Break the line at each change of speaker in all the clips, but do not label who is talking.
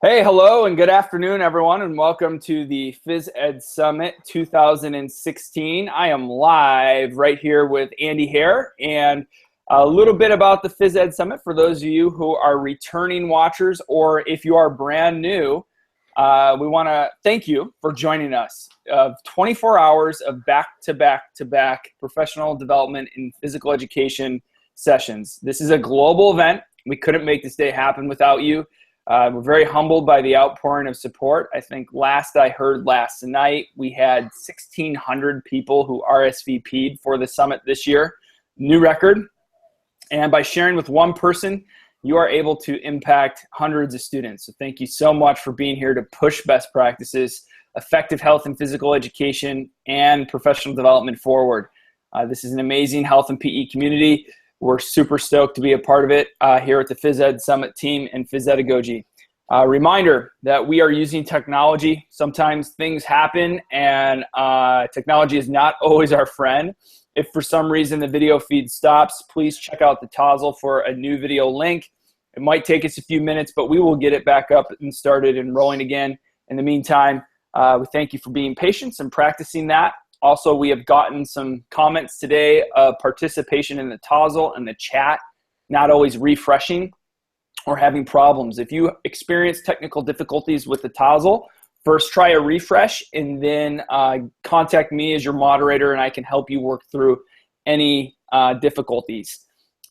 Hey, hello, and good afternoon, everyone, and welcome to the Phys Ed Summit 2016. I am live right here with Andy Hare, and a little bit about the Phys Ed Summit for those of you who are returning watchers, or if you are brand new, we want to thank you for joining us. 24 hours of back-to-back-to-back professional development in physical education sessions. This is a global event. We couldn't make this day happen without you. We're very humbled by the outpouring of support. I think last I heard last night, we had 1,600 people who RSVP'd for the summit this year. New record. And by sharing with one person, you are able to impact hundreds of students. So thank you so much for being here to push best practices, effective health and physical education, and professional development forward. This is an amazing health and PE community. We're super stoked to be a part of it here at the Phys Ed Summit team and Physedagogy. Reminder that we are using technology. Sometimes things happen and technology is not always our friend. If for some reason the video feed stops, please check out the Tozzle for a new video link. It might take us a few minutes, but we will get it back up and started and rolling again. In the meantime, we thank you for being patient and practicing that. Also, we have gotten some comments today of participation in the Tozzle and the chat, not always refreshing or having problems. If you experience technical difficulties with the Tozzle, first try a refresh and then contact me as your moderator and I can help you work through any difficulties.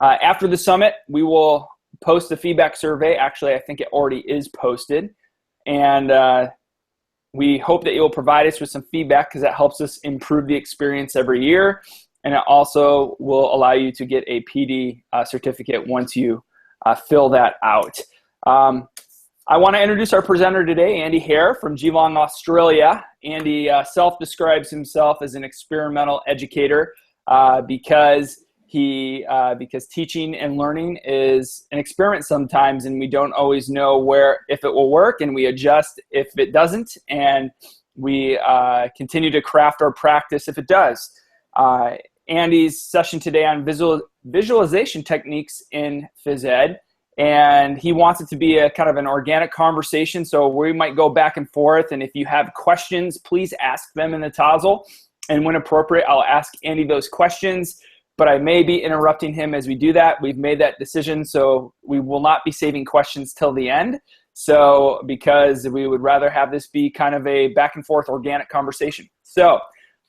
After the summit, we will post the feedback survey. Actually, I think it already is posted. And we hope that you'll provide us with some feedback because that helps us improve the experience every year. And it also will allow you to get a PD certificate once you fill that out. I want to introduce our presenter today, Andy Hare from Geelong, Australia. Andy self-describes himself as an experimental educator because teaching and learning is an experiment sometimes, and we don't always know if it will work, and we adjust if it doesn't, and we continue to craft our practice if it does. Andy's session today on visualization techniques in phys ed, and he wants it to be a kind of an organic conversation, so we might go back and forth, and if you have questions, please ask them in the Tozzle, and when appropriate, I'll ask Andy those questions. But I may be interrupting him as we do that. We've made that decision, so we will not be saving questions till the end. So because we would rather have this be kind of a back and forth organic conversation. So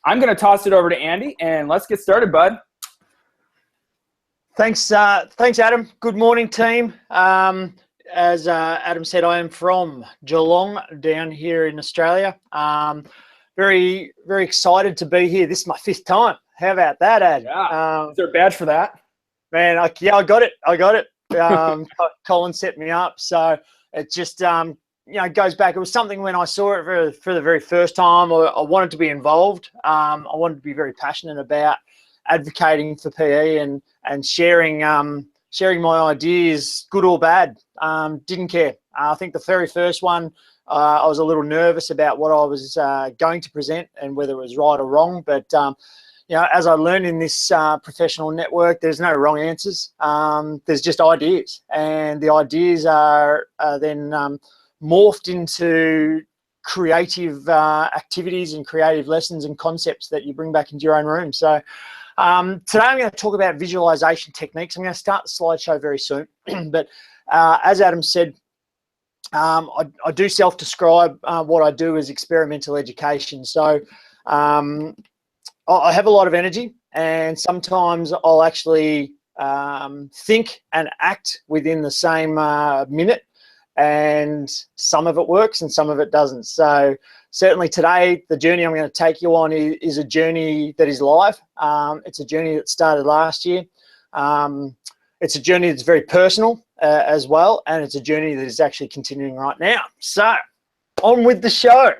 I'm going to toss it over to Andy, and let's get started, bud.
Thanks, Adam. Good morning, team. As Adam said, I am from Geelong, down here in Australia. Very, very excited to be here. This is my 5th time. How about that, Ad?
Yeah. Is there a badge for that?
Man, I got it. Colin set me up. So it just, goes back. It was something when I saw it for the very first time, I wanted to be involved. I wanted to be very passionate about advocating for PE and sharing my ideas, good or bad. Didn't care. I think the very first one, I was a little nervous about what I was going to present and whether it was right or wrong. But as I learned in this professional network, there's no wrong answers. There's just ideas, and the ideas are then morphed into creative activities and creative lessons and concepts that you bring back into your own room. So today I'm going to talk about visualization techniques. I'm going to start the slideshow very soon, but as Adam said, I do self-describe what I do as experimental education. So I have a lot of energy, and sometimes I'll actually think and act within the same minute, and some of it works and some of it doesn't. So certainly today, the journey I'm going to take you on is a journey that is live. It's a journey that started last year. It's a journey that's very personal as well, and it's a journey that is actually continuing right now. So on with the show.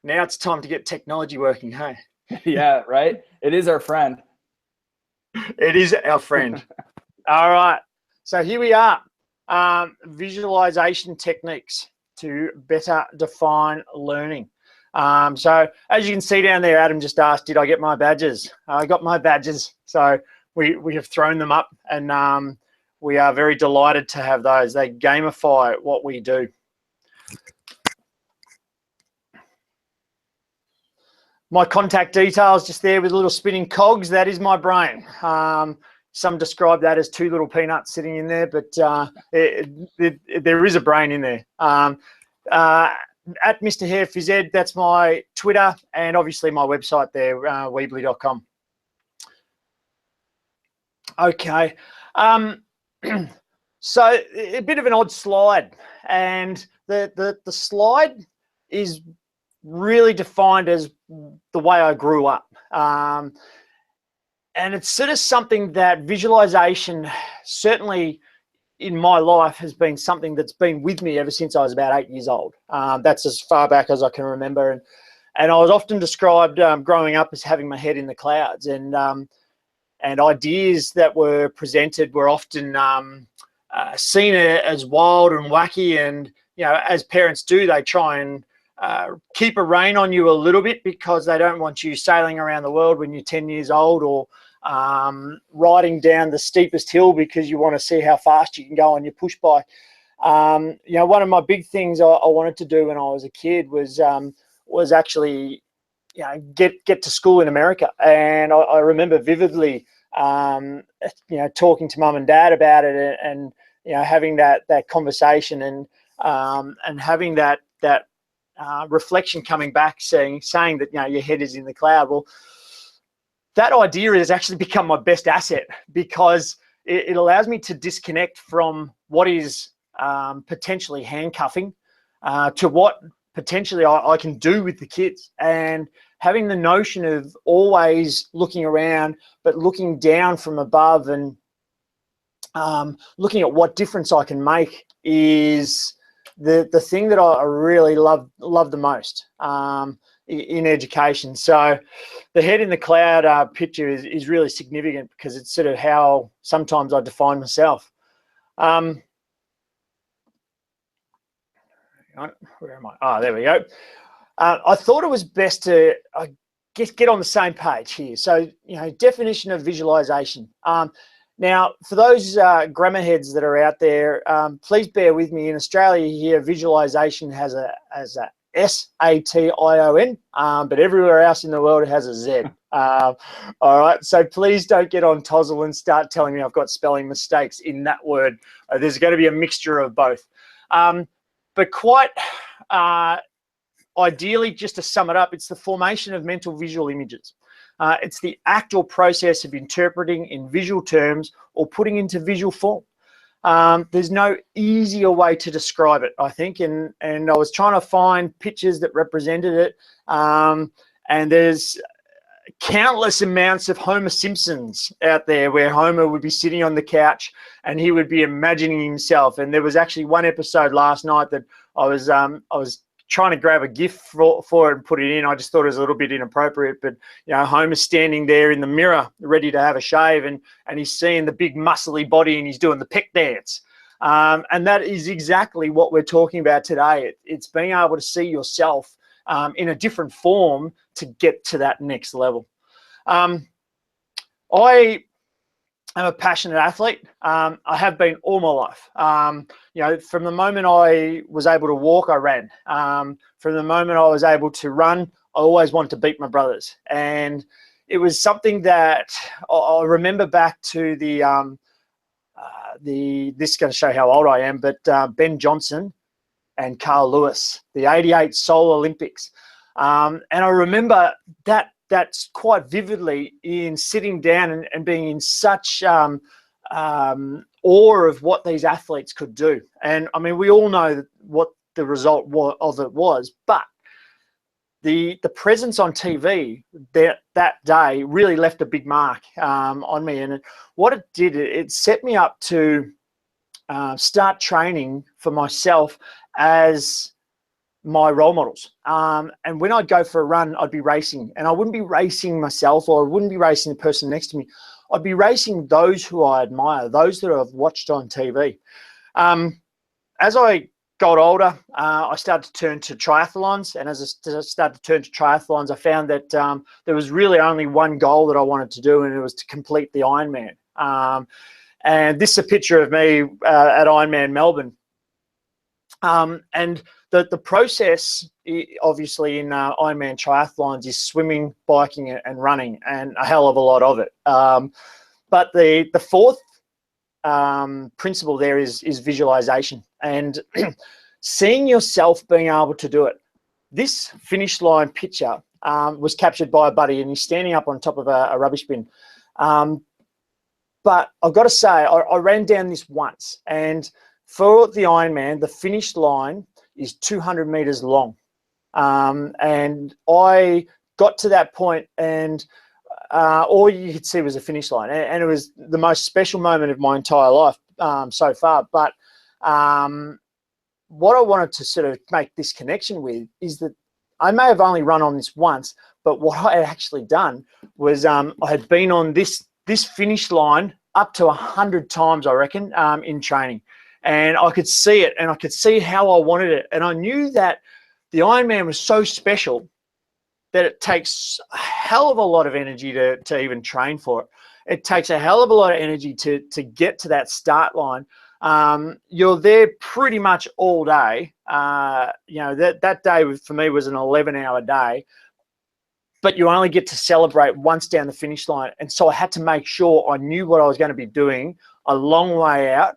Now it's time to get technology working, hey?
Yeah, right? It is our friend.
It is our friend. All right. So here we are. Visualization techniques to better define learning. So as you can see down there, Adam just asked, did I get my badges? I got my badges. So we have thrown them up, and we are very delighted to have those. They gamify what we do. My contact details just there with little spinning cogs. That is my brain. Some describe that as two little peanuts sitting in there, but there is a brain in there. At Mr. Hare Phys Ed, that's my Twitter, and obviously my website there, weebly.com. Okay. So a bit of an odd slide, and the slide is really defined as the way I grew up. And it's sort of something that visualization, certainly in my life, has been something that's been with me ever since I was about 8 years old. That's as far back as I can remember. And I was often described growing up as having my head in the clouds, and ideas that were presented were often seen as wild and wacky. And, you know, as parents do, they try and keep a rein on you a little bit, because they don't want you sailing around the world when you're 10 years old, or riding down the steepest hill because you want to see how fast you can go on your push bike. You know, one of my big things I wanted to do when I was a kid was actually, you know, get to school in America. And I remember vividly, you know, talking to mum and dad about it, and you know, having that conversation, and having that reflection coming back, saying that, you know, your head is in the cloud. Well, that idea has actually become my best asset, because it allows me to disconnect from what is potentially handcuffing to what potentially I can do with the kids. And having the notion of always looking around, but looking down from above, and looking at what difference I can make, is the thing that I really love the most in education. So the head in the cloud picture is really significant, because it's sort of how sometimes I define myself. Where am I? Oh, there we go. I thought it was best to get on the same page here. So, you know, definition of visualization. Now, for those grammar heads that are out there, please bear with me. In Australia here, visualization has a S-A-T-I-O-N, but everywhere else in the world it has a Z. All right, so please don't get on Tozzle and start telling me I've got spelling mistakes in that word. There's going to be a mixture of both. But quite ideally, just to sum it up, it's the formation of mental visual images. It's the act or process of interpreting in visual terms or putting into visual form. There's no easier way to describe it, I think, and I was trying to find pictures that represented it, and there's countless amounts of Homer Simpsons out there where Homer would be sitting on the couch and he would be imagining himself. And there was actually one episode last night that I was trying to grab a GIF for it and put it in. I just thought it was a little bit inappropriate, but you know, Homer's standing there in the mirror ready to have a shave, and he's seeing the big muscly body, and he's doing the peck dance. And that is exactly what we're talking about today. It's being able to see yourself in a different form to get to that next level. I am a passionate athlete. I have been all my life. You know, from the moment I was able to walk, I ran. From the moment I was able to run, I always wanted to beat my brothers. And it was something that I remember back to this is going to show how old I am, but Ben Johnson and Carl Lewis, the '88 Seoul Olympics. And I remember that's quite vividly, in sitting down and being in such awe of what these athletes could do. And I mean, we all know what the result of it was, but the presence on TV that day really left a big mark on me. And what it did, it set me up to start training for myself as my role models. And when I'd go for a run, I'd be racing, and I wouldn't be racing myself, or I wouldn't be racing the person next to me. I'd be racing those who I admire, those that I've watched on TV. As I got older, I started to turn to triathlons, and as I started to turn to triathlons, I found that there was really only one goal that I wanted to do, and it was to complete the Ironman. And this is a picture of me at Ironman Melbourne. And the process, obviously, in Ironman triathlons is swimming, biking, and running, and a hell of a lot of it. But the fourth principle there is visualization, and seeing yourself being able to do it. This finish line picture was captured by a buddy, and he's standing up on top of a rubbish bin. But I've got to say, I ran down this once, and for the Ironman, the finish line is 200 meters long. And I got to that point, and all you could see was a finish line. And it was the most special moment of my entire life so far. But what I wanted to sort of make this connection with is that I may have only run on this once, but what I had actually done was I had been on this finish line up to 100 times, I reckon, in training. And I could see it, and I could see how I wanted it. And I knew that the Ironman was so special that it takes a hell of a lot of energy to even train for it. It takes a hell of a lot of energy to get to that start line. You're there pretty much all day. That day for me was an 11-hour day, but you only get to celebrate once down the finish line. And so I had to make sure I knew what I was going to be doing a long way out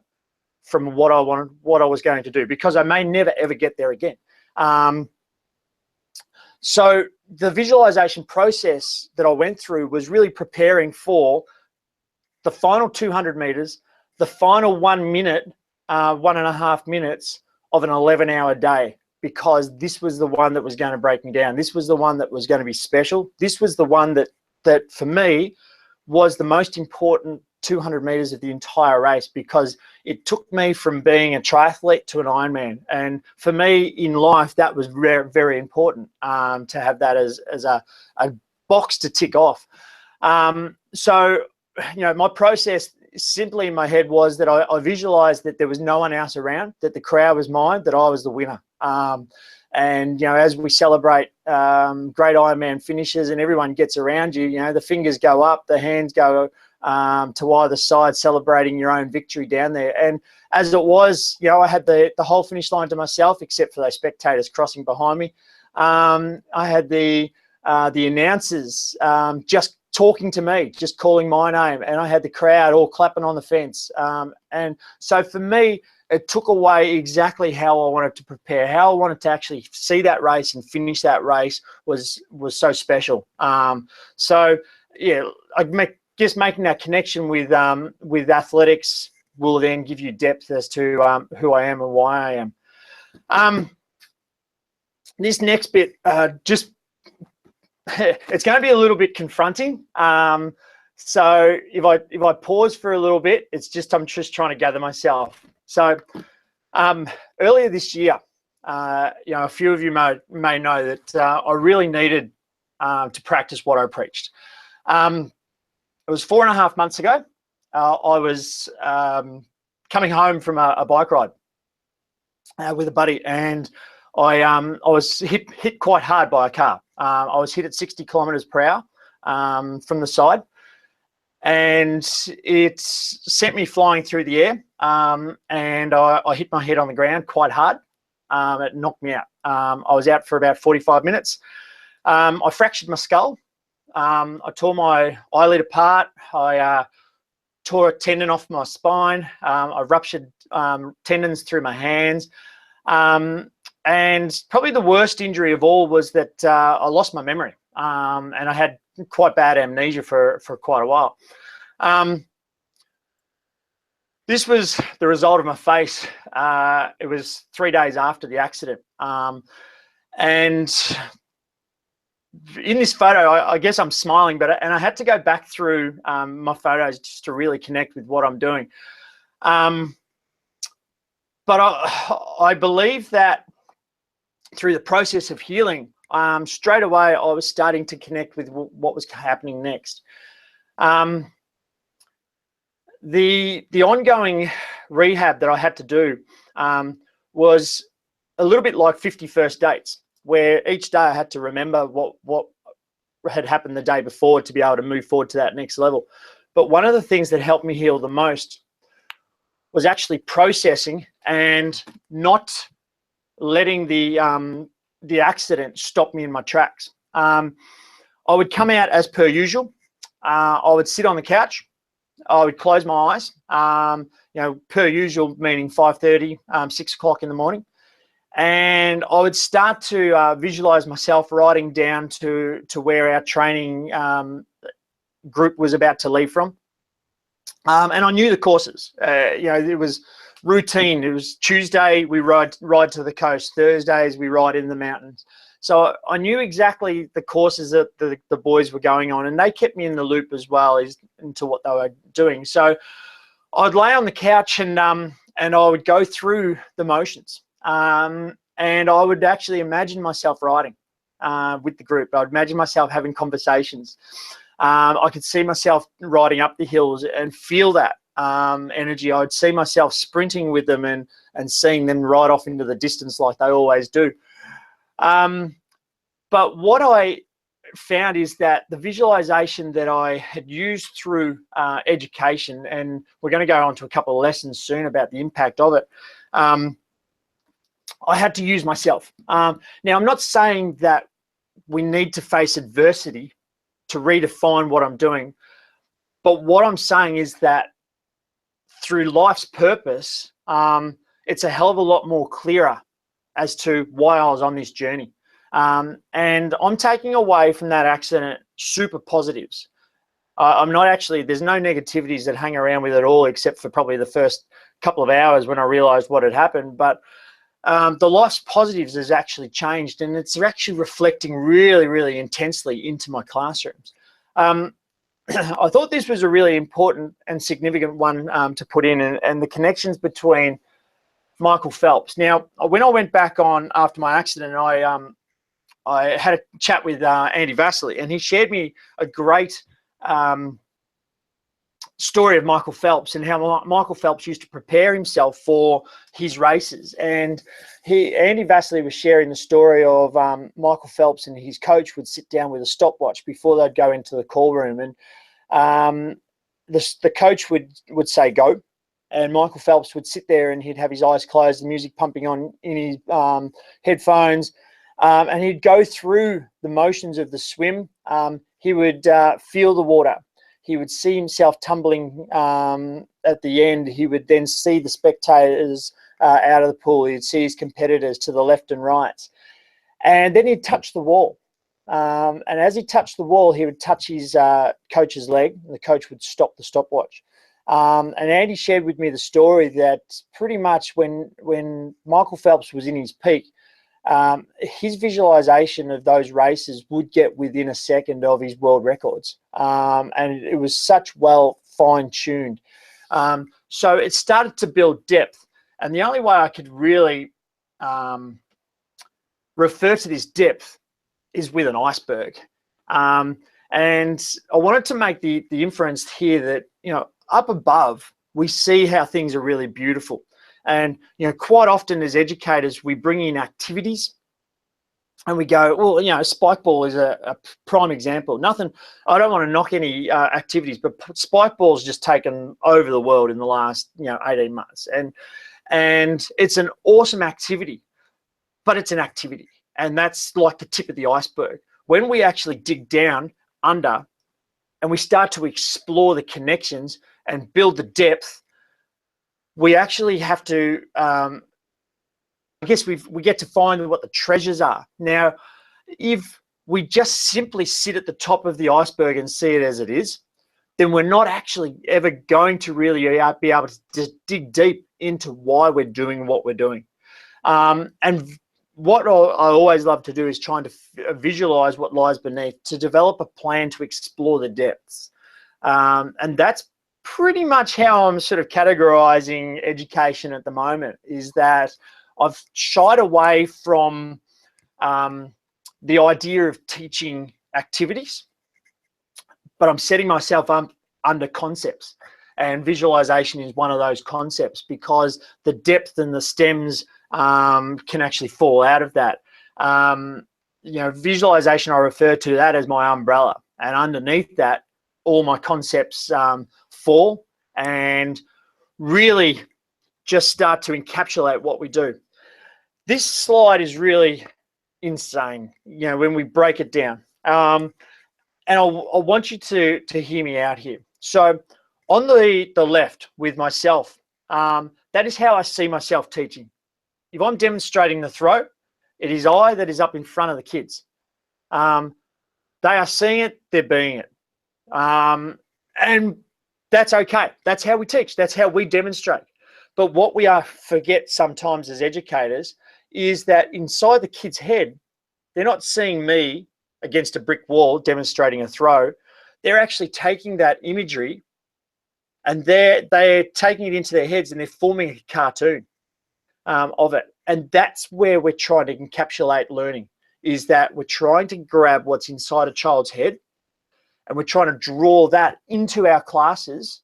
from what I was going to do, because I may never ever get there again. So the visualization process that I went through was really preparing for the final 200 meters, the final 1 minute, 1.5 minutes of an 11-hour day, because this was the one that was going to break me down. This was the one that was going to be special. This was the one that for me was the most important 200 meters of the entire race, because it took me from being a triathlete to an Ironman. And for me in life, that was very, very important to have that as a box to tick off. So, my process simply in my head was that I visualized that there was no one else around, that the crowd was mine, that I was the winner. And, as we celebrate great Ironman finishes and everyone gets around you, the fingers go up, the hands go to either side, celebrating your own victory down there. And as it was, I had the whole finish line to myself, except for those spectators crossing behind me. I had the announcers just talking to me, just calling my name, and I had the crowd all clapping on the fence. And so for me, it took away exactly how I wanted to prepare, how I wanted to actually see that race and finish that race was so special. So yeah, just making that connection with athletics will then give you depth as to who I am and why I am. This next bit, it's going to be a little bit confronting. So if I pause for a little bit, I'm just trying to gather myself. So earlier this year, a few of you may know that I really needed to practice what I preached. It was 4.5 months ago. I was coming home from a bike ride with a buddy, and I was hit quite hard by a car. I was hit at 60 kilometers per hour from the side, and it sent me flying through the air, and I hit my head on the ground quite hard. It knocked me out. I was out for about 45 minutes. I fractured my skull. I tore my eyelid apart. I tore a tendon off my spine. I ruptured tendons through my hands. And probably the worst injury of all was that I lost my memory, and I had quite bad amnesia for quite a while. This was the result of my face. It was 3 days after the accident. And in this photo, I guess I'm smiling, and I had to go back through my photos just to really connect with what I'm doing. But I believe that through the process of healing, straight away I was starting to connect with what was happening next. The ongoing rehab that I had to do was a little bit like 50 first dates, where each day I had to remember what had happened the day before to be able to move forward to that next level. But one of the things that helped me heal the most was actually processing and not letting the accident stop me in my tracks. I would come out as per usual. I would sit on the couch. I would close my eyes. Per usual, meaning 5:30, 6 o'clock in the morning. And I would start to visualize myself riding down to where our training group was about to leave from. And I knew the courses. It was routine. It was Tuesday, we ride to the coast. Thursdays, we ride in the mountains. So I knew exactly the courses that the boys were going on, and they kept me in the loop as well into what they were doing. So I'd lay on the couch and I would go through the motions. And I would actually imagine myself riding with the group. I'd imagine myself having conversations. I could see myself riding up the hills and feel that energy. I'd see myself sprinting with them and seeing them ride off into the distance like they always do. But what I found is that the visualization that I had used through education, and we're going to go on to a couple of lessons soon about the impact of it, I had to use myself. Now, I'm not saying that we need to face adversity to redefine what I'm doing, but what I'm saying is that through life's purpose, it's a hell of a lot more clearer as to why I was on this journey. And I'm taking away from that accident super positives. I'm not actually, there's no negativities that hang around with it all, except for probably the first couple of hours when I realized what had happened. But the life's positives has actually changed, and it's actually reflecting really, really intensely into my classrooms. I thought this was a really important and significant one to put in, and the connections between Michael Phelps. Now, when I went back on after my accident, I had a chat with Andy Vasily, and he shared me a great story of Michael Phelps and how Michael Phelps used to prepare himself for his races. And Andy Vasily was sharing the story of Michael Phelps and his coach would sit down with a stopwatch before they'd go into the call room, and the coach would say go, and Michael Phelps would sit there and he'd have his eyes closed, the music pumping on in his headphones, and he'd go through the motions of the swim. He would feel the water. He would see himself tumbling at the end. He would then see the spectators out of the pool. He'd see his competitors to the left and right. And then he'd touch the wall. And as he touched the wall, he would touch his coach's leg, and the coach would stop the stopwatch. And Andy shared with me the story that pretty much when Michael Phelps was in his peak, his visualization of those races would get within a second of his world records. And it was such well fine-tuned. So it started to build depth. And the only way I could really refer to this depth is with an iceberg. And I wanted to make the inference here that, up above, we see how things are really beautiful. And, quite often as educators, we bring in activities and we go, well, spike ball is a prime example. I don't want to knock any activities, but spike ball's just taken over the world in the last, 18 months. And it's an awesome activity, but it's an activity. And that's like the tip of the iceberg. When we actually dig down under and we start to explore the connections and build the depth, we actually have to, I guess we get to find what the treasures are. Now, if we just simply sit at the top of the iceberg and see it as it is, then we're not actually ever going to really be able to dig deep into why we're doing what we're doing. And what I always love to do is trying to visualize what lies beneath, to develop a plan to explore the depths. And that's pretty much how I'm sort of categorizing education at the moment, is that I've shied away from the idea of teaching activities, but I'm setting myself up under concepts. And visualization is one of those concepts, because the depth and the stems can actually fall out of that. Visualization, I refer to that as my umbrella, and underneath that, all my concepts fall and really just start to encapsulate what we do. This slide is really insane, you know, when we break it down. And I want you to hear me out here. So on the left with myself, that is how I see myself teaching. If I'm demonstrating the throw, it is I that is up in front of the kids. They are seeing it, they're being it. And that's okay. That's how we teach. That's how we demonstrate. But what we forget sometimes as educators is that inside the kid's head, they're not seeing me against a brick wall demonstrating a throw. They're actually taking that imagery and they're taking it into their heads and they're forming a cartoon of it. And that's where we're trying to encapsulate learning, is that we're trying to grab what's inside a child's head and we're trying to draw that into our classes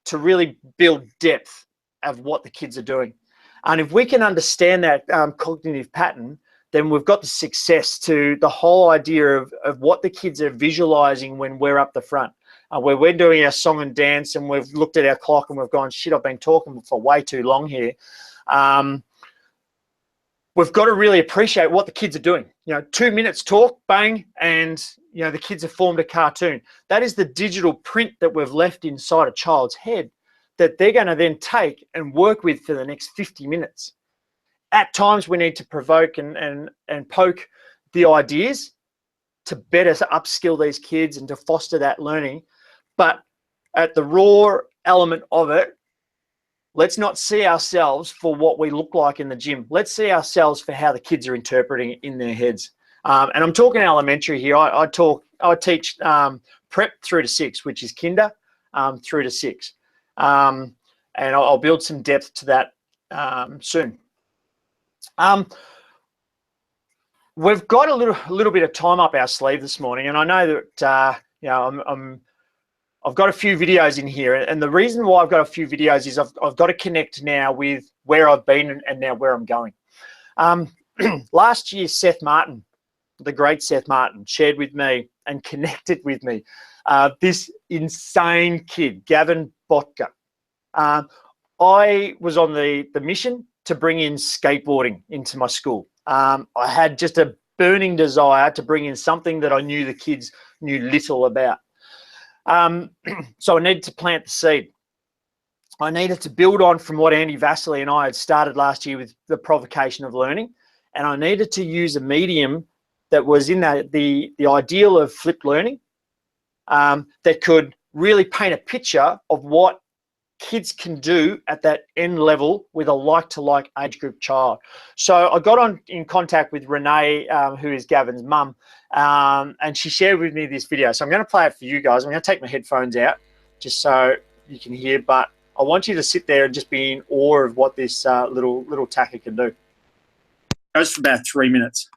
to really build depth of what the kids are doing. And if we can understand that cognitive pattern, then we've got the success to the whole idea of what the kids are visualizing when we're up the front. Where we're doing our song and dance and we've looked at our clock and we've gone, shit, I've been talking for way too long here. We've got to really appreciate what the kids are doing. 2 minutes talk, bang, and the kids have formed a cartoon. That is the digital print that we've left inside a child's head that they're going to then take and work with for the next 50 minutes. At times we need to provoke and poke the ideas to better upskill these kids and to foster that learning. But at the raw element of it, let's not see ourselves for what we look like in the gym. Let's see ourselves for how the kids are interpreting it in their heads. And I'm talking elementary here. I teach prep through to 6, which is kinder through to 6. And I'll build some depth to that soon. We've got a little bit of time up our sleeve this morning, and I know that I've got a few videos in here, and the reason why I've got a few videos is I've got to connect now with where I've been and now where I'm going. Last year, Seth Martin, the great Seth Martin, shared with me and connected with me this insane kid, Gavin Botka. I was on the mission to bring in skateboarding into my school. I had just a burning desire to bring in something that I knew the kids knew little about. So I needed to plant the seed. I needed to build on from what Andy Vasily and I had started last year with the provocation of learning. And I needed to use a medium that was in the ideal of flipped learning that could really paint a picture of what kids can do at that end level with a like-to-like age group child. So I got in contact with Renee, who is Gavin's mum, and she shared with me this video. So I'm going to play it for you guys. I'm going to take my headphones out just so you can hear, but I want you to sit there and just be in awe of what this little tacker can do. It goes for about 3 minutes.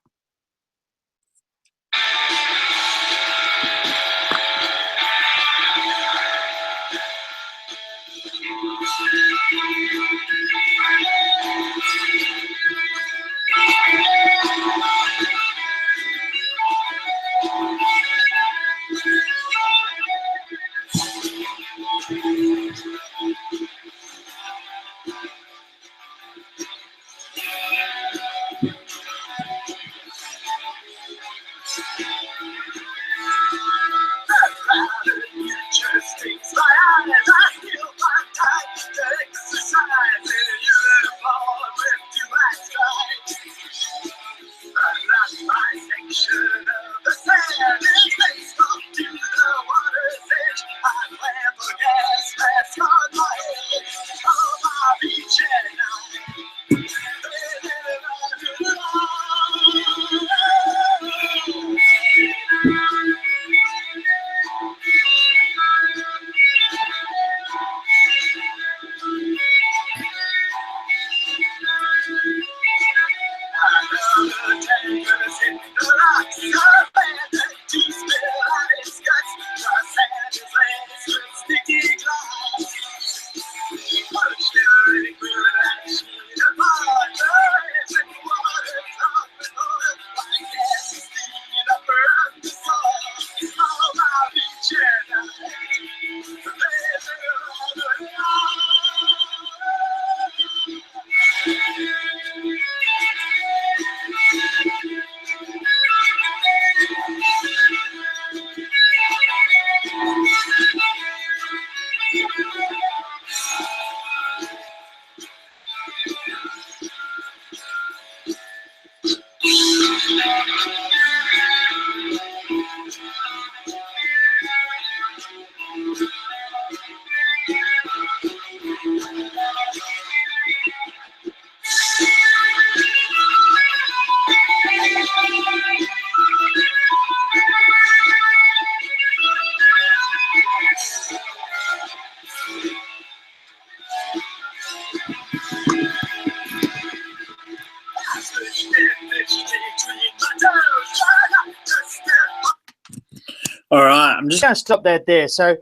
All right, I'm just going to stop that there. So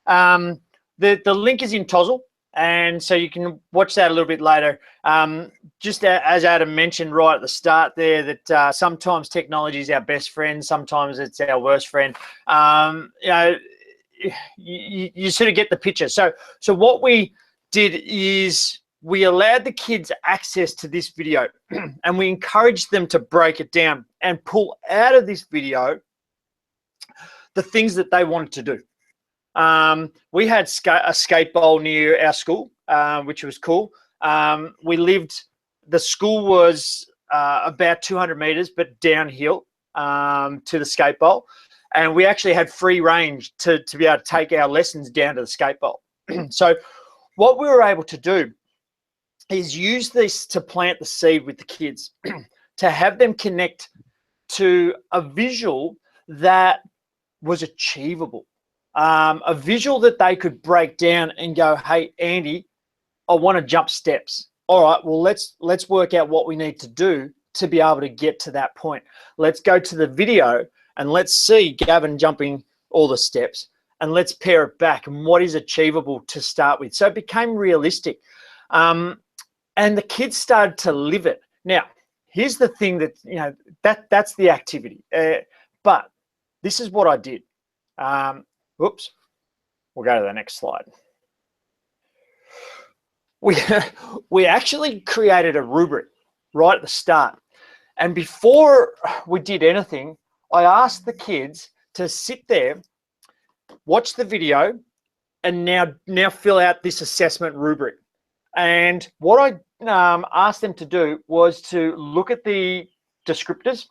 the link is in Tozzle, and so you can watch that a little bit later. Just as Adam mentioned right at the start there, that sometimes technology is our best friend, sometimes it's our worst friend. You know, you sort of get the picture. So what we did is we allowed the kids access to this video and we encouraged them to break it down and pull out of this video the things that they wanted to do. We had a skate bowl near our school, which was cool. The school was about 200 meters, but downhill to the skate bowl. And we actually had free range to be able to take our lessons down to the skate bowl. So what we were able to do is use this to plant the seed with the kids, to have them connect to a visual that was achievable, a visual that they could break down and go, hey, Andy, I want to jump steps. All right, well, let's work out what we need to do to be able to get to that point. Let's go to the video and let's see Gavin jumping all the steps, and let's pair it back and what is achievable to start with. So it became realistic. And the kids started to live it. Now, here's the thing that, you know, that's the activity. But this is what I did. Whoops. We'll go to the next slide. We actually created a rubric right at the start. And before we did anything, I asked the kids to sit there, watch the video, and now fill out this assessment rubric. And what I asked them to do was to look at the descriptors,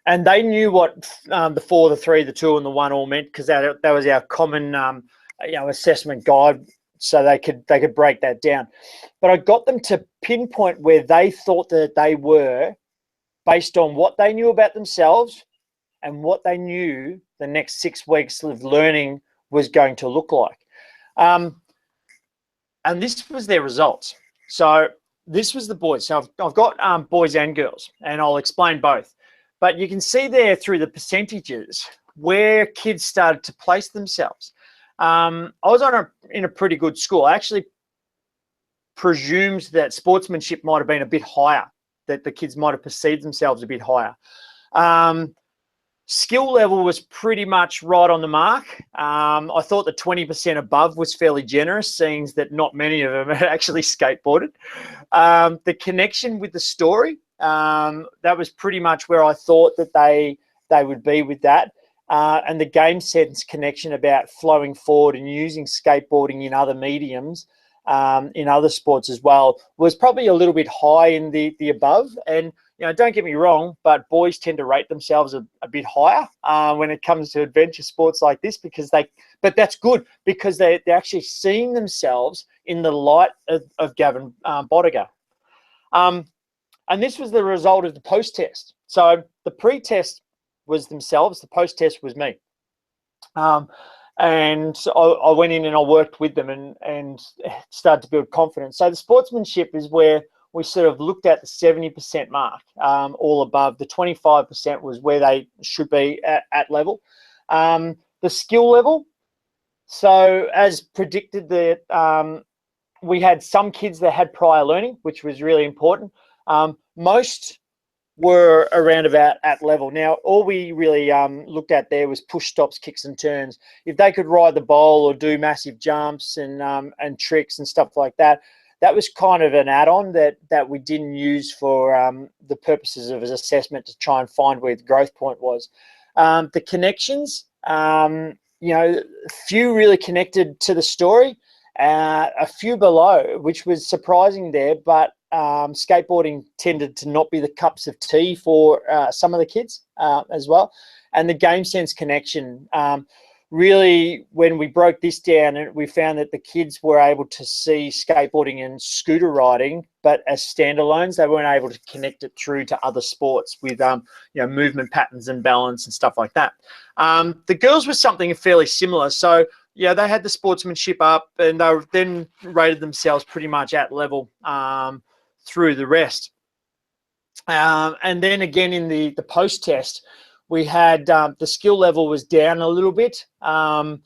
and they knew what the 4, the 3, the 2, and the 1 all meant, because that was our common assessment guide, so they could break that down. But I got them to pinpoint where they thought that they were based on what they knew about themselves and what they knew the next 6 weeks of learning was going to look like. And this was their results. So this was the boys. So I've got boys and girls, and I'll explain both. But you can see there through the percentages where kids started to place themselves. I was in a pretty good school. I actually presumed that sportsmanship might have been a bit higher, that the kids might have perceived themselves a bit higher. Skill level was pretty much right on the mark. I thought the 20% above was fairly generous, seeing that not many of them had actually skateboarded. The connection with the story, that was pretty much where I thought that they would be with that. And the game sense connection about flowing forward and using skateboarding in other mediums, in other sports as well, was probably a little bit high in the above. And you know, don't get me wrong, but boys tend to rate themselves a bit higher when it comes to adventure sports like this, because but that's good, because they're actually seeing themselves in the light of Gavin Bodiger. And this was the result of the post-test. So the pre-test was themselves, the post-test was me. And I went in and I worked with them and started to build confidence. So the sportsmanship is where we sort of looked at the 70% mark, all above. The 25% was where they should be at level. The skill level, so as predicted, we had some kids that had prior learning, which was really important. Most were around about at level. Now, all we really looked at there was push, stops, kicks, and turns. If they could ride the bowl or do massive jumps and tricks and stuff like that, that was kind of an add-on that we didn't use for the purposes of his assessment to try and find where the growth point was. The connections, you know, a few really connected to the story, a few below, which was surprising there, but skateboarding tended to not be the cups of tea for some of the kids as well. And the game sense connection, really, when we broke this down, we found that the kids were able to see skateboarding and scooter riding, but as standalones. They weren't able to connect it through to other sports with movement patterns and balance and stuff like that. The girls were something fairly similar. So yeah, they had the sportsmanship up, and they then rated themselves pretty much at level through the rest. And then again in the post-test, we had the skill level was down a little bit. The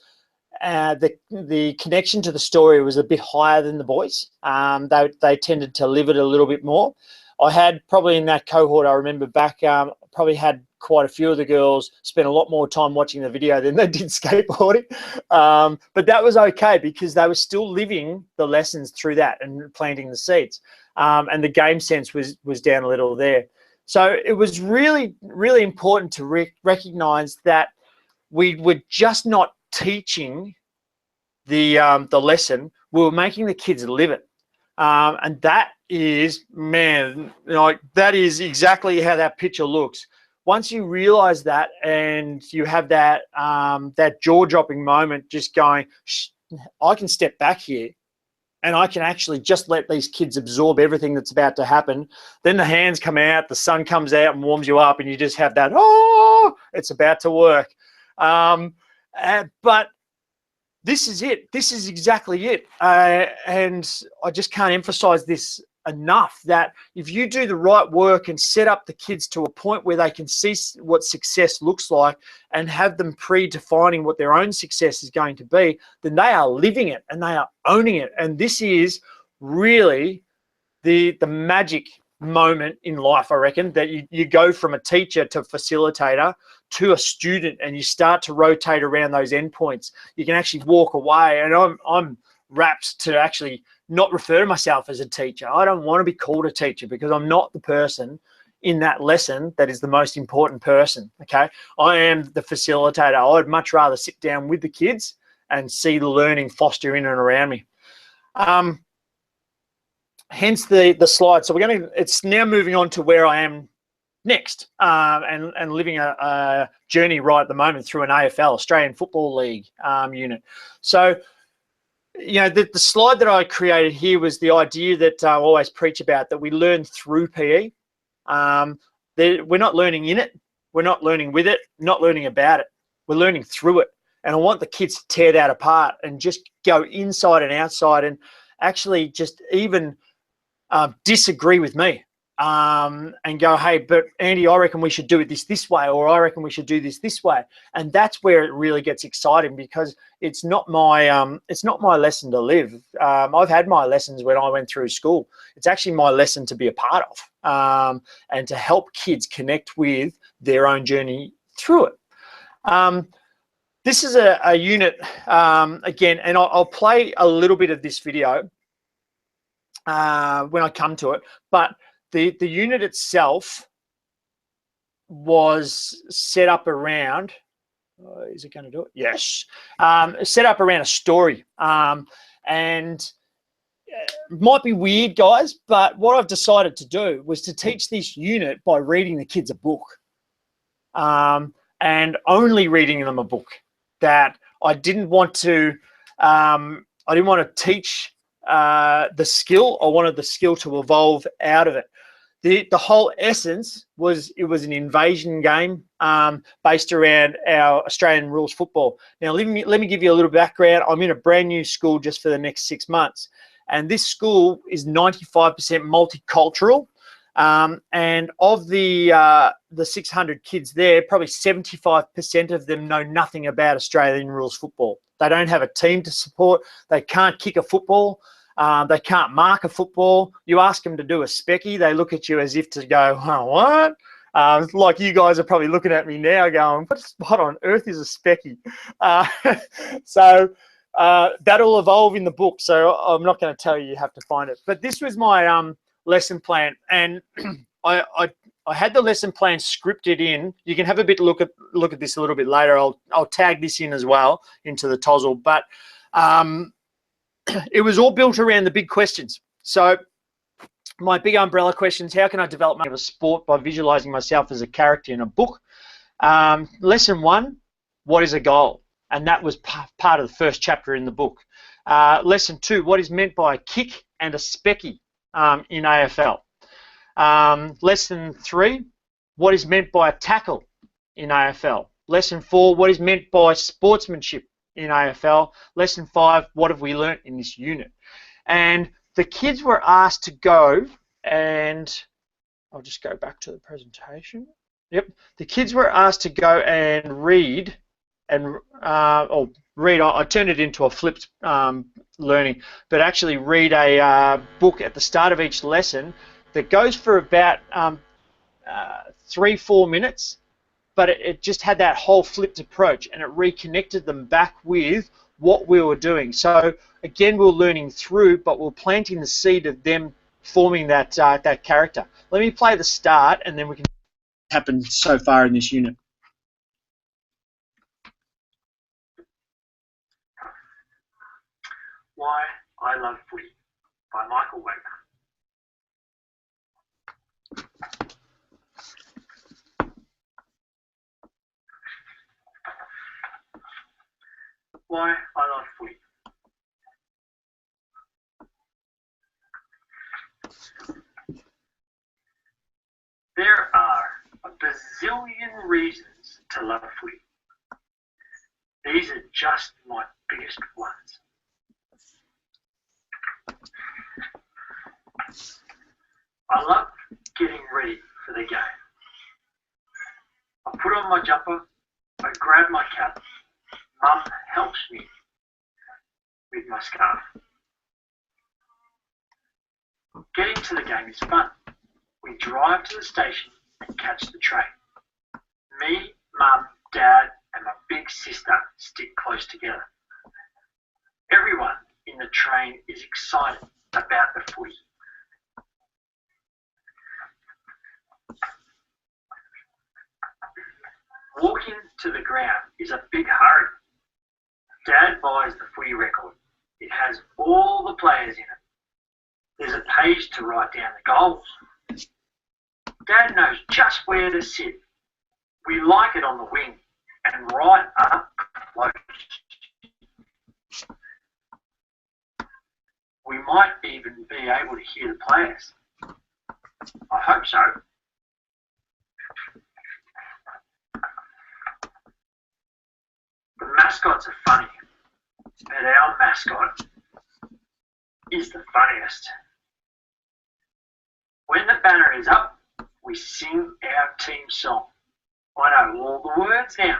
connection to the story was a bit higher than the boys. They tended to live it a little bit more. I had probably in that cohort, I remember back, probably had quite a few of the girls spend a lot more time watching the video than they did skateboarding. But that was okay because they were still living the lessons through that and planting the seeds. And the game sense was down a little there. So it was really, really important to recognize that we were just not teaching the lesson. We were making the kids live it. And that is, man, that is exactly how that picture looks. Once you realize that and you have that that jaw-dropping moment, just going, I can step back here and I can actually just let these kids absorb everything that's about to happen. Then the hands come out, the sun comes out and warms you up, and you just have that, oh, it's about to work. But this is it. This is exactly it. And I just can't emphasize this enough, that if you do the right work and set up the kids to a point where they can see what success looks like and have them predefining what their own success is going to be, then they are living it and they are owning it. And this is really the magic moment in life, I reckon, that you go from a teacher to facilitator to a student, and you start to rotate around those endpoints. You can actually walk away, and I'm rapt to actually not refer to myself as a teacher. I don't want to be called a teacher because I'm not the person in that lesson that is the most important person, okay? I am the facilitator. I'd much rather sit down with the kids and see the learning foster in and around me. Hence the slide. So it's now moving on to where I am next, and living a journey right at the moment through an AFL, Australian Football League unit. So, the slide that I created here was the idea that I always preach about, that we learn through PE. We're not learning in it. We're not learning with it, not learning about it. We're learning through it. And I want the kids to tear that apart and just go inside and outside and actually just even disagree with me. And go, hey, but Andy, I reckon we should do it this way, or I reckon we should do this way. And that's where it really gets exciting, because it's not my lesson to live. I've had my lessons when I went through school. It's actually my lesson to be a part of, and to help kids connect with their own journey through it. This is a unit, again, and I'll play a little bit of this video when I come to it, but the unit itself was set up around, is it going to do it? Yes. Set up around a story. And it might be weird, guys, but what I've decided to do was to teach this unit by reading the kids a book, and only reading them a book. That I didn't want to teach the skill. I wanted the skill to evolve out of it. The whole essence was, it was an invasion game based around our Australian rules football. Now, let me give you a little background. I'm in a brand new school just for the next 6 months, and this school is 95% multicultural. And of the 600 kids there, probably 75% of them know nothing about Australian rules football. They don't have a team to support. They can't kick a football. They can't mark a football. You ask them to do a specky, they look at you as if to go, oh, what? Like you guys are probably looking at me now going, what on earth is a specky? So that'll evolve in the book. So I'm not going to tell you have to find it. But this was my lesson plan. And I had the lesson plan scripted in. You can have a bit look at this a little bit later. I'll tag this in as well into the tozzle. But it was all built around the big questions. So My big umbrella questions: how can I develop my sport by visualizing myself as a character in a book? Lesson 1, what is a goal? And that was part of the first chapter in the book. Lesson 2, what is meant by a kick and a specky in AFL? Lesson 3, what is meant by a tackle in AFL? Lesson 4, what is meant by sportsmanship in AFL? Lesson 5, what have we learnt in this unit? And the kids were asked to go, and I'll just go back to the presentation. Yep, the kids were asked to go and read, and I turned it into a flipped learning, but actually read a book at the start of each lesson that goes for about 3-4 minutes, but it just had that whole flipped approach, and it reconnected them back with what we were doing. So again, we were learning through, but we're planting the seed of them forming that that character. Let me play the start, and then we can happen so far in this unit.
Why I Love Footy by Michael Wagner. Why I Love Footy. There are a bazillion reasons to love footy. These are just my biggest ones. I love getting ready for the game. I put on my jumper, I grab my cap, Mum helps me with my scarf. Getting to the game is fun. We drive to the station and catch the train. Me, Mum, Dad, and my big sister stick close together. Everyone in the train is excited about the footy. Walking to the ground is a big hurry. Dad buys the footy record. It has all the players in it. There's a page to write down the goals. Dad knows just where to sit. We like it on the wing and right up close. We might even be able to hear the players. I hope so. The mascots are funny, but our mascot is the funniest. When the banner is up, we sing our team song. I know all the words now.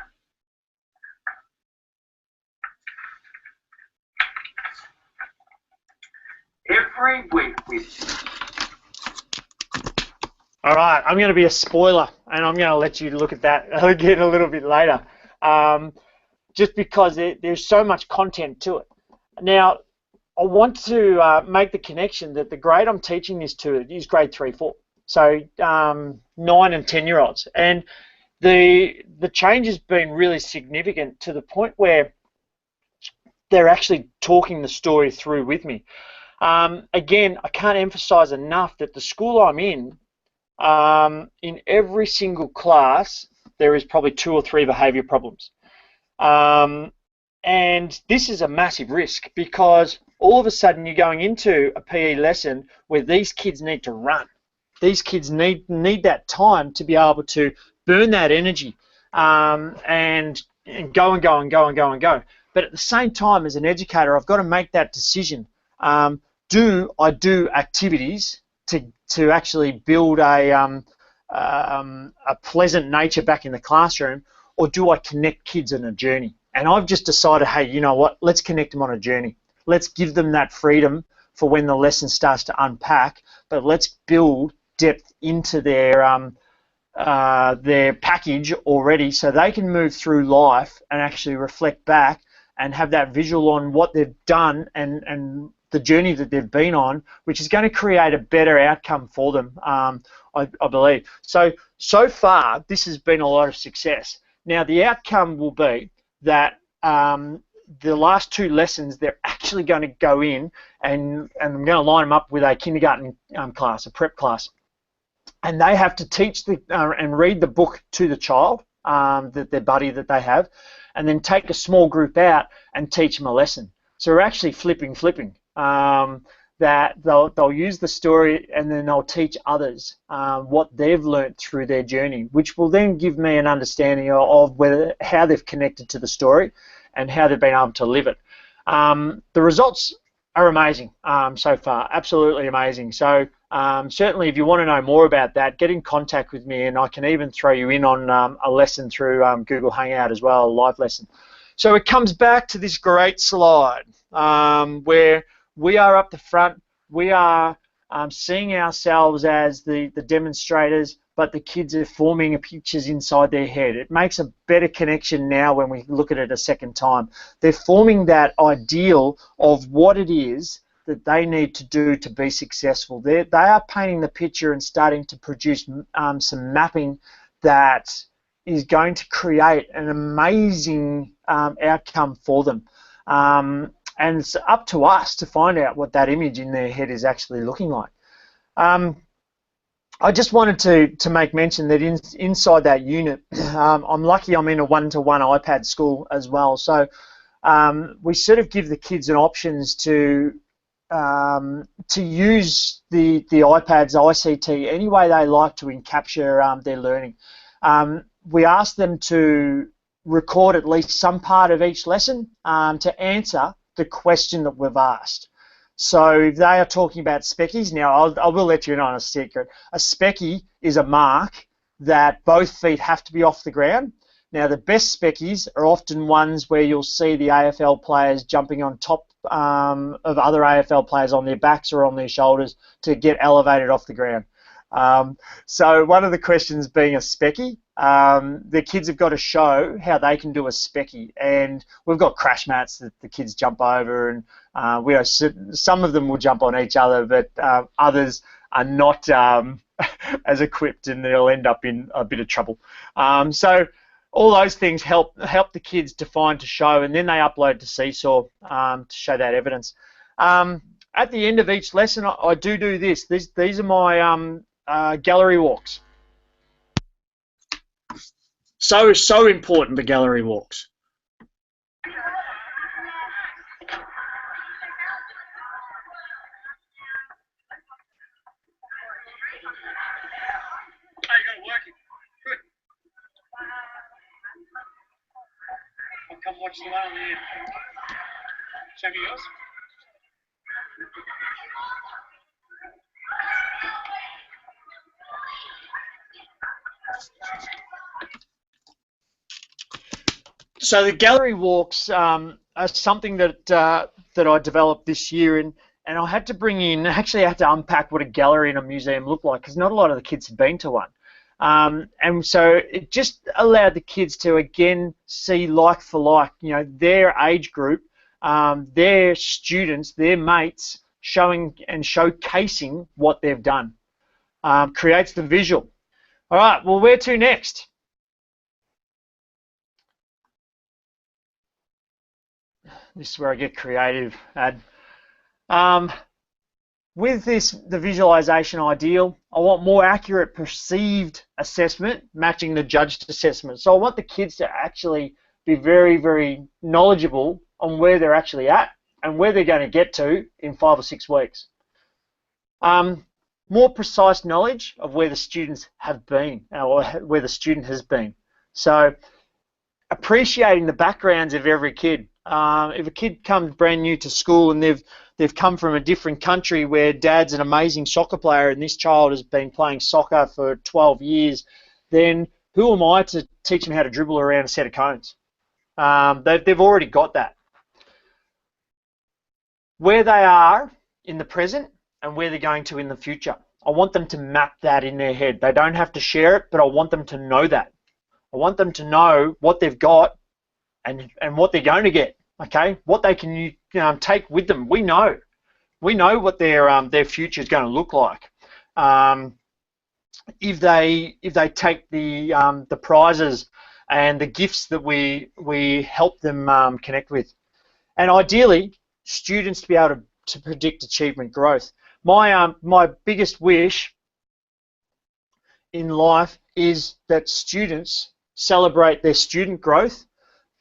Every week we...
All right, I'm going to be a spoiler, and I'm going to let you look at that again a little bit later, just because there's so much content to it. Now, I want to make the connection that the grade I'm teaching this to is grade 3-4, so 9 and 10-year-olds, and the change has been really significant to the point where they're actually talking the story through with me. Again, I can't emphasize enough that the school I'm in every single class, there is probably 2 or 3 behavior problems. And this is a massive risk because all of a sudden you're going into a PE lesson where these kids need to run. These kids need that time to be able to burn that energy and go and go and go and go and go. But at the same time, as an educator, I've got to make that decision. Do I do activities to actually build a pleasant nature back in the classroom, or do I connect kids on a journey? And I've just decided, hey, you know what? Let's connect them on a journey. Let's give them that freedom for when the lesson starts to unpack, but let's build depth into their package already so they can move through life and actually reflect back and have that visual on what they've done and the journey that they've been on, which is going to create a better outcome for them, I believe. So far, this has been a lot of success. Now, the outcome will be that the last 2 lessons, they're actually going to go in and I'm going to line them up with a kindergarten class, a prep class. And they have to teach and read the book to the child, their buddy that they have, and then take a small group out and teach them a lesson. So we're actually flipping, that they'll use the story and then they'll teach others what they've learnt through their journey, which will then give me an understanding of how they've connected to the story and how they've been able to live it. The results are amazing so far, absolutely amazing. So certainly if you want to know more about that, get in contact with me, and I can even throw you in on a lesson through Google Hangout as well, a live lesson. So it comes back to this great slide where we are up the front, we are seeing ourselves as the demonstrators, but the kids are forming pictures inside their head. It makes a better connection now when we look at it a second time. They're forming that ideal of what it is that they need to do to be successful. They are painting the picture and starting to produce some mapping that is going to create an amazing outcome for them. And it's up to us to find out what that image in their head is actually looking like. I just wanted to make mention that inside that unit, I'm lucky I'm in a one-to-one iPad school as well. So we sort of give the kids an options to use the iPads, ICT, any way they like to capture their learning. We ask them to record at least some part of each lesson to answer the question that we've asked. So if they are talking about speckies, now I will let you in on a secret. A specky is a mark that both feet have to be off the ground. Now the best speckies are often ones where you'll see the AFL players jumping on top of other AFL players on their backs or on their shoulders to get elevated off the ground. So one of the questions being a specky, the kids have got to show how they can do a specky, and we've got crash mats that the kids jump over, and some of them will jump on each other, but others are not as equipped, and they'll end up in a bit of trouble. So all those things help the kids define to show, and then they upload to Seesaw to show that evidence. At the end of each lesson, I do this. These are my gallery walks. So important, the gallery walks.
How you got it working? Good. I'll come watch the one on the end. Show me yours.
So the gallery walks are something that I developed this year, and I had to bring in, actually I had to unpack what a gallery in a museum looked like, because not a lot of the kids have been to one. And so it just allowed the kids to again see like for like, you know, their age group, their students, their mates, showing and showcasing what they've done. Creates the visual. All right, well, where to next? This is where I get creative, Ad. With the visualization ideal, I want more accurate perceived assessment matching the judged assessment. So I want the kids to actually be very, very knowledgeable on where they're actually at and where they're going to get to in 5 or 6 weeks. More precise knowledge of where the students have been, or where the student has been. So appreciating the backgrounds of every kid. If a kid comes brand new to school and they've come from a different country where dad's an amazing soccer player and this child has been playing soccer for 12 years, then who am I to teach them how to dribble around a set of cones? They've already got that. Where they are in the present and where they're going to in the future. I want them to map that in their head. They don't have to share it, but I want them to know that. I want them to know what they've got and what they're going to get. Okay, what they can take with them. We know what their future is going to look like. If they take the prizes and the gifts that we help them connect with. and ideally students to be able to predict achievement growth. My biggest wish in life is that students celebrate their student growth,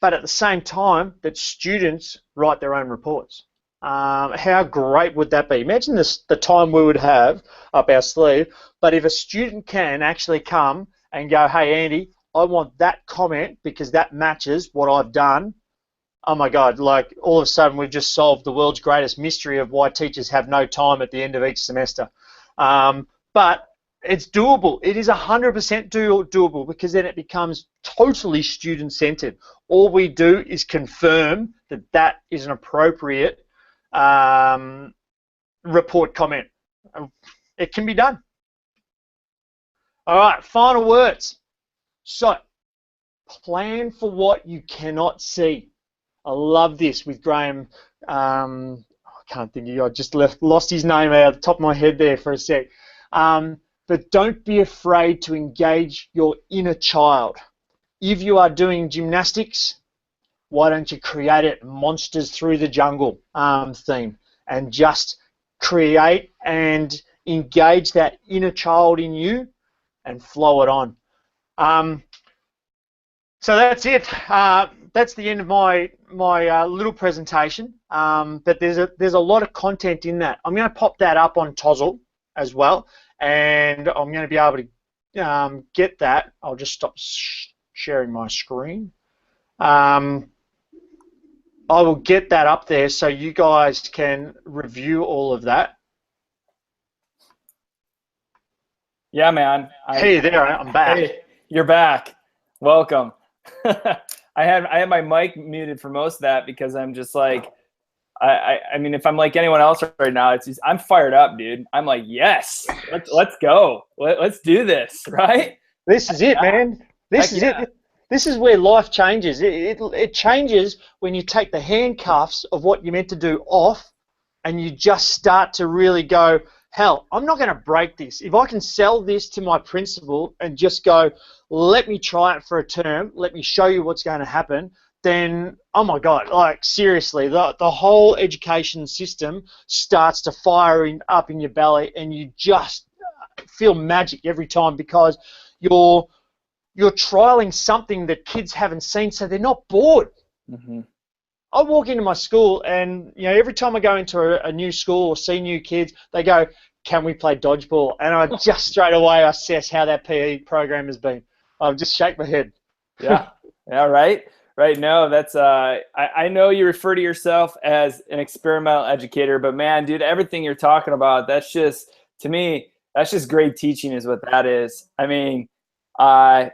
but at the same time that students write their own reports. How great would that be? Imagine the time we would have up our sleeve, but if a student can actually come and go, hey Andy, I want that comment because that matches what I've done. Oh my God, like all of a sudden we've just solved the world's greatest mystery of why teachers have no time at the end of each semester. But it's doable. It is 100% doable, because then it becomes totally student-centered. All we do is confirm that that is an appropriate report comment. It can be done. All right, final words. So, plan for what you cannot see. I love this with Graham. I can't think of you. I just lost his name out of the top of my head there for a sec. But don't be afraid to engage your inner child. If you are doing gymnastics, why don't you create it Monsters Through the Jungle theme, and just create and engage that inner child in you and flow it on. So that's it. That's the end of my little presentation. But there's a lot of content in that. I'm going to pop that up on Tozzle as well, and I'm going to be able to get that. I'll just stop sharing my screen. I will get that up there so you guys can review all of that.
Yeah, man.
Hey there, I'm back.
Hey, you're back. Welcome. I had my mic muted for most of that because I'm just like, I mean, if I'm like anyone else right now, it's just, I'm fired up, dude. I'm like, yes, let's go. Let's do this, right?
This is it, man. This is it. This is where life changes. It changes when you take the handcuffs of what you're meant to do off, and you just start to really go, hell, I'm not going to break this. If I can sell this to my principal and just go, let me try it for a term, let me show you what's going to happen, then, oh my God, like seriously, the whole education system starts to fire up in your belly, and you just feel magic every time, because you're trialing something that kids haven't seen, so they're not bored.
Mm-hmm.
I walk into my school, and every time I go into a new school or see new kids, they go, can we play dodgeball? And I just straight away assess how that PE program has been. I'll just shake my head.
Yeah, yeah, right. No, that's I know you refer to yourself as an experimental educator, but man, dude, everything you're talking about, that's just, to me, that's just great teaching is what that is. I mean, a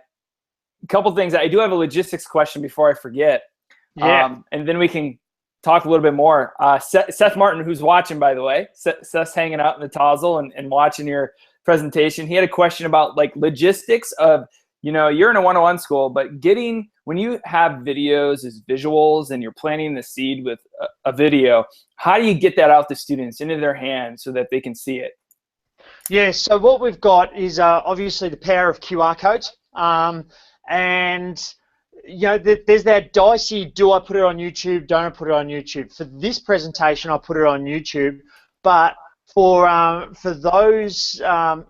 couple things. I do have a logistics question before I forget.
Yeah.
And then we can talk a little bit more. Seth Martin, who's watching, by the way, Seth's hanging out in the Tozzle and watching your presentation. He had a question about like logistics of, you're in a one-on-one school, but when you have videos as visuals and you're planting the seed with a video, how do you get that out to students into their hands so that they can see it?
Yeah, so what we've got is obviously the power of QR codes. And there's that dicey, do I put it on YouTube, don't I put it on YouTube? For this presentation, I put it on YouTube, but for those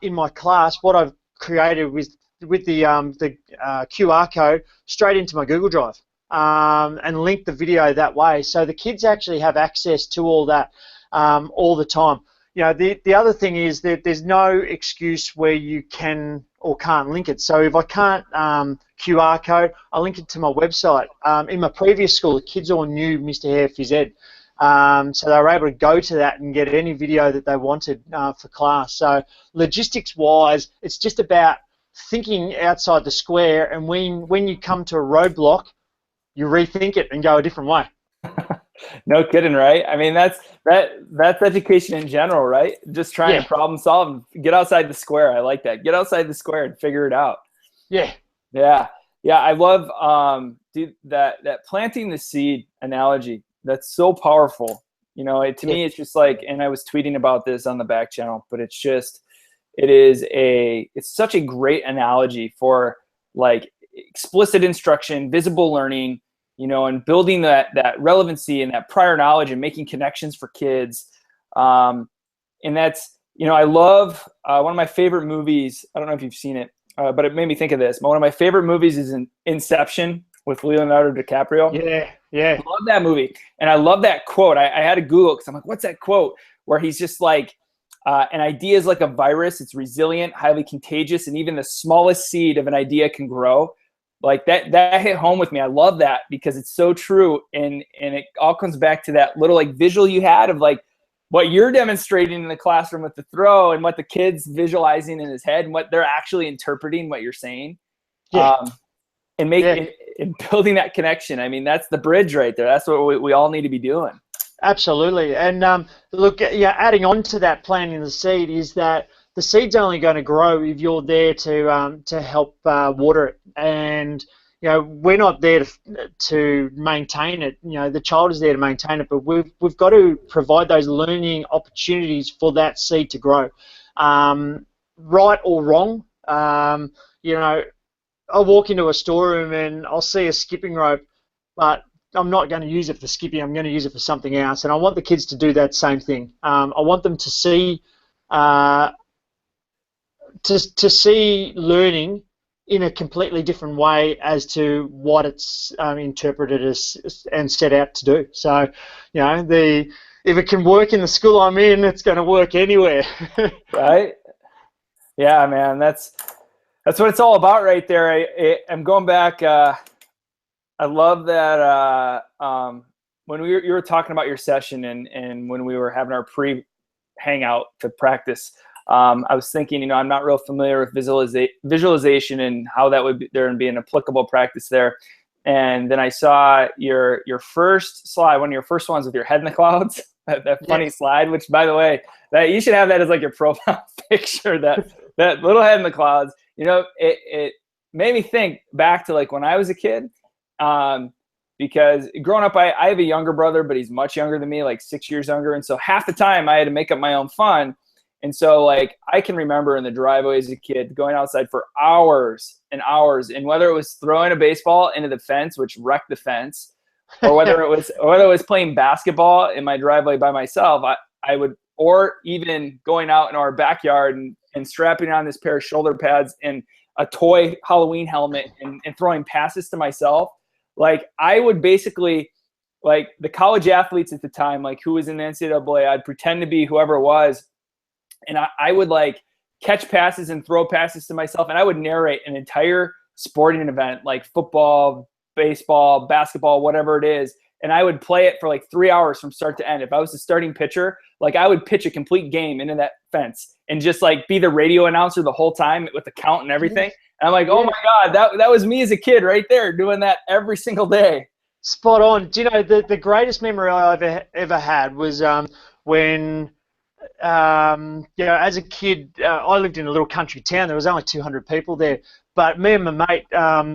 in my class, what I've created with the QR code straight into my Google Drive and link the video that way, so the kids actually have access to all that all the time. The other thing is that there's no excuse where you can or can't link it. So if I can't QR code, I link it to my website. In my previous school, the kids all knew Mr. Hare Phys Ed. So they were able to go to that and get any video that they wanted for class. So logistics-wise, it's just about thinking outside the square, and when you come to a roadblock, you rethink it and go a different way.
No kidding, right? I mean, that's education in general, right? Just trying to problem solve and get outside the square. I like that. Get outside the square and figure it out.
Yeah.
I love that planting the seed analogy. That's so powerful. To me, it's just like, and I was tweeting about this on the back channel, but it's such a great analogy for like explicit instruction, visible learning, and building that relevancy and that prior knowledge and making connections for kids. And that's, I love one of my favorite movies. I don't know if you've seen it, but it made me think of this. One of my favorite movies is Inception with Leonardo DiCaprio.
Yeah.
I love that movie. And I love that quote. I had to Google it because I'm like, what's that quote? Where he's just like, an idea is like a virus. It's resilient, highly contagious, and even the smallest seed of an idea can grow. Like that hit home with me. I love that because it's so true. And it all comes back to that little like visual you had of like what you're demonstrating in the classroom with the throw and what the kid's visualizing in his head and what they're actually interpreting what you're saying.
Yeah.
And and building that connection. I mean, that's the bridge right there. That's what we all need to be doing.
Absolutely. And look, adding on to that, planting the seed, is that the seed's only going to grow if you're there to help water it. And we're not there to maintain it. The child is there to maintain it, but we've got to provide those learning opportunities for that seed to grow. Right or wrong, I'll walk into a storeroom and I'll see a skipping rope, but I'm not going to use it for skipping. I'm going to use it for something else. And I want the kids to do that same thing. I want them to see to see learning in a completely different way as to what it's interpreted as and set out to do. So, if it can work in the school I'm in, it's going to work anywhere.
Right? Yeah, man. That's what it's all about right there. I'm going back. I love that when you were talking about your session and when we were having our pre-hangout to practice, I was thinking, I'm not real familiar with visualization and how that would be an applicable practice there. And then I saw your first slide, one of your first ones with your head in the clouds, that funny slide, which, by the way, that you should have that as like your profile picture, that little head in the clouds. It made me think back to like when I was a kid. Because growing up, I have a younger brother, but he's much younger than me, like 6 years younger. And so half the time I had to make up my own fun. And so like I can remember in the driveway as a kid going outside for hours and hours. And whether it was throwing a baseball into the fence, which wrecked the fence, or whether it was playing basketball in my driveway by myself, I would, or even going out in our backyard and strapping on this pair of shoulder pads and a toy Halloween helmet and throwing passes to myself. Like I would basically, like the college athletes at the time, like who was in the NCAA, I'd pretend to be whoever it was. And I would like catch passes and throw passes to myself. And I would narrate an entire sporting event, like football, baseball, basketball, whatever it is. And I would play it for like 3 hours from start to end. If I was the starting pitcher, like I would pitch a complete game into that fence and just like be the radio announcer the whole time with the count and everything. And I'm like, oh my God, that was me as a kid right there doing that every single day.
Spot on. Do you know, the greatest memory I've ever had was when, as a kid, I lived in a little country town. There was only 200 people there. But me and my mate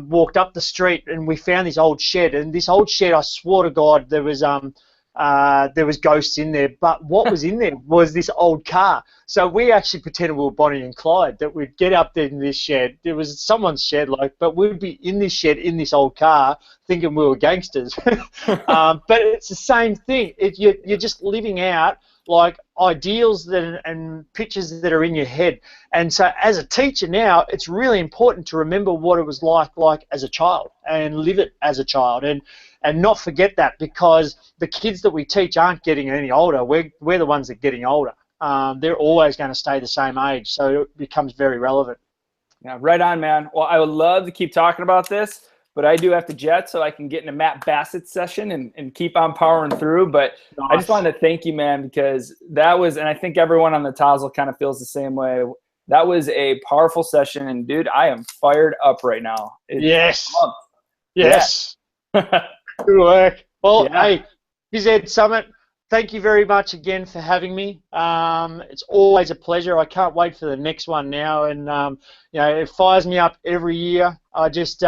walked up the street and we found this old shed. And this old shed, I swore to God, there was ghosts in there. But what was in there was this old car. So we actually pretended we were Bonnie and Clyde, that we'd get up there in this shed. It was someone's shed, but we'd be in this shed in this old car thinking we were gangsters. But it's the same thing. You're just living out like ideals and pictures that are in your head. And so as a teacher now, it's really important to remember what it was like as a child and live it as a child and not forget that, because the kids that we teach aren't getting any older. We're the ones that are getting older. They're always going to stay the same age, so it becomes very relevant.
Yeah, right on, man. Well, I would love to keep talking about this, but I do have to jet so I can get into Matt Bassett's session and keep on powering through. But nice. I just wanted to thank you, man, because that was, and I think everyone on the Tassel kind of feels the same way. That was a powerful session, and dude, I am fired up right now.
Yes. Yeah. Good work. Well, hey, Phys Ed Summit, thank you very much again for having me. It's always a pleasure. I can't wait for the next one now, and it fires me up every year. I just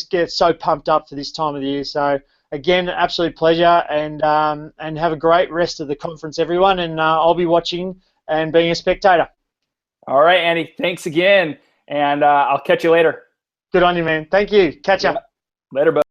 get so pumped up for this time of the year. So again, absolute pleasure, and have a great rest of the conference, everyone. And I'll be watching and being a spectator.
All right, Andy. Thanks again, and I'll catch you later.
Good on you, man. Thank you. Catch ya.
Later, bud.